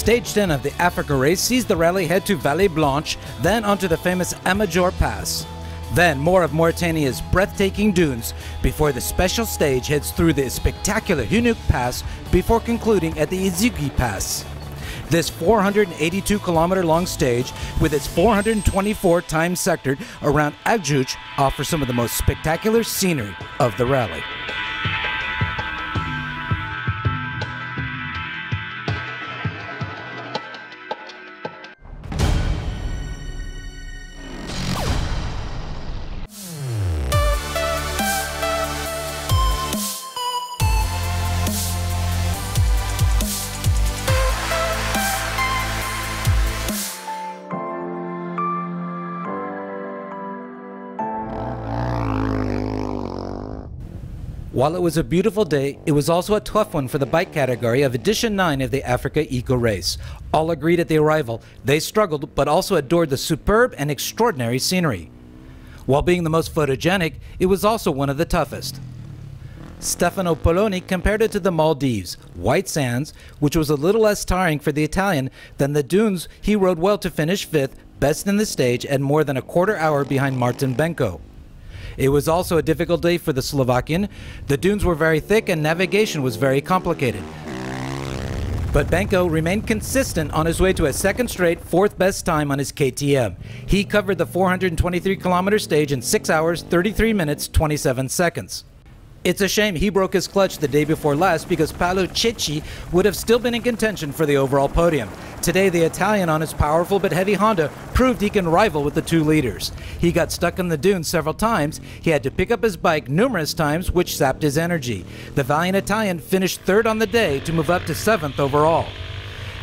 Stage 10 of the Africa race sees the rally head to Vallée Blanche, then onto the famous Amajor Pass. Then more of Mauritania's breathtaking dunes before the special stage heads through the spectacular Hunuk Pass before concluding at the Izugi Pass. This 482-kilometer long stage, with its 424 times sectored around Agjouch, offers some of the most spectacular scenery of the rally. While it was a beautiful day, it was also a tough one for the bike category of Edition 9 of the Africa Eco Race. All agreed at the arrival. They struggled, but also adored the superb and extraordinary scenery. While being the most photogenic, it was also one of the toughest. Stefano Poloni compared it to the Maldives, white sands, which was a little less tiring for the Italian than the dunes he rode well to finish 5th, best in the stage, and more than a quarter hour behind Martin Benko. It was also a difficult day for the Slovakian. The dunes were very thick and navigation was very complicated. But Benko remained consistent on his way to a second straight 4th best time on his KTM. He covered the 423-kilometer stage in 6 hours, 33 minutes, 27 seconds. It's a shame he broke his clutch the day before last because Paolo Cecchi would have still been in contention for the overall podium. Today, the Italian on his powerful but heavy Honda proved he can rival with the 2 leaders. He got stuck in the dunes several times. He had to pick up his bike numerous times, which sapped his energy. The valiant Italian finished 3rd on the day to move up to 7th overall.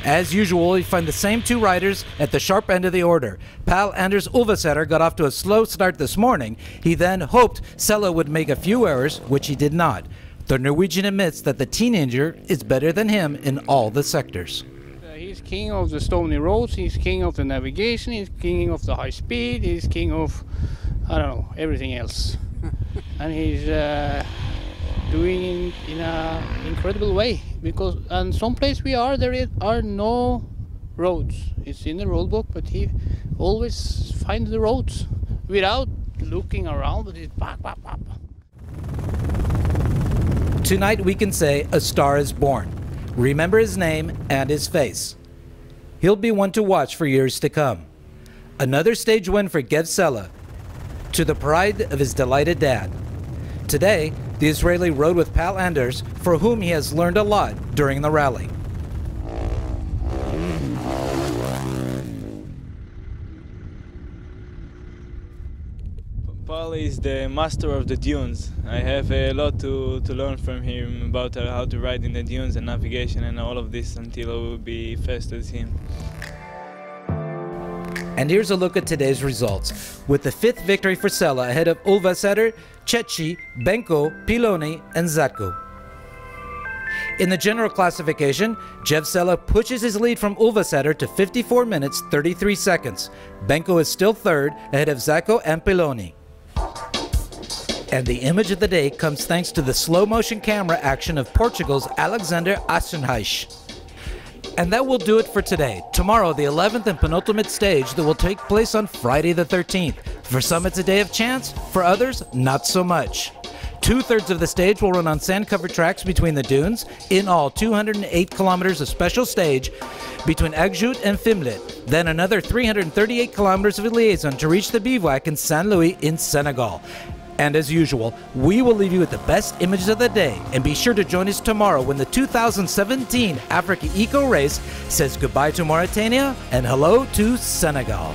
As usual, you find the same 2 riders at the sharp end of the order. Pal Anders Ulvasetter got off to a slow start this morning. He then hoped Sella would make a few errors, which he did not. The Norwegian admits that the teenager is better than him in all the sectors. He's king of the stony roads, he's king of the navigation, he's king of the high speed, he's king of, I don't know, everything else. And he's doing it in an incredible way, because and some place we are, there are no roads. It's in the road book, but he always finds the roads without looking around, but it's bap, bap, bap. Tonight we can say a star is born. Remember his name and his face. He'll be one to watch for years to come. Another stage win for Gev Sella, to the pride of his delighted dad. Today, the Israeli rode with Pal Anders, for whom he has learned a lot during the rally. Paul is the master of the dunes. I have a lot to learn from him about how to ride in the dunes and navigation and all of this until I will be fast as him. And here's a look at today's results, with the 5th victory for Sella ahead of Ulvasetter, Cecchi, Benko, Piloni, and Zatko. In the general classification, Gev Sella pushes his lead from Ulvasetter to 54 minutes 33 seconds. Benko is still 3rd ahead of Zatko and Piloni. And the image of the day comes thanks to the slow-motion camera action of Portugal's Alexander Assenreich. And that will do it for today. Tomorrow, the 11th and penultimate stage that will take place on Friday the 13th. For some, it's a day of chance. For others, not so much. 2/3 of the stage will run on sand-covered tracks between the dunes. In all, 208 kilometers of special stage between Agjouch and Fimlet. Then another 338 kilometers of liaison to reach the bivouac in Saint Louis in Senegal. And as usual, we will leave you with the best images of the day. And be sure to join us tomorrow when the 2017 Africa Eco Race says goodbye to Mauritania and hello to Senegal.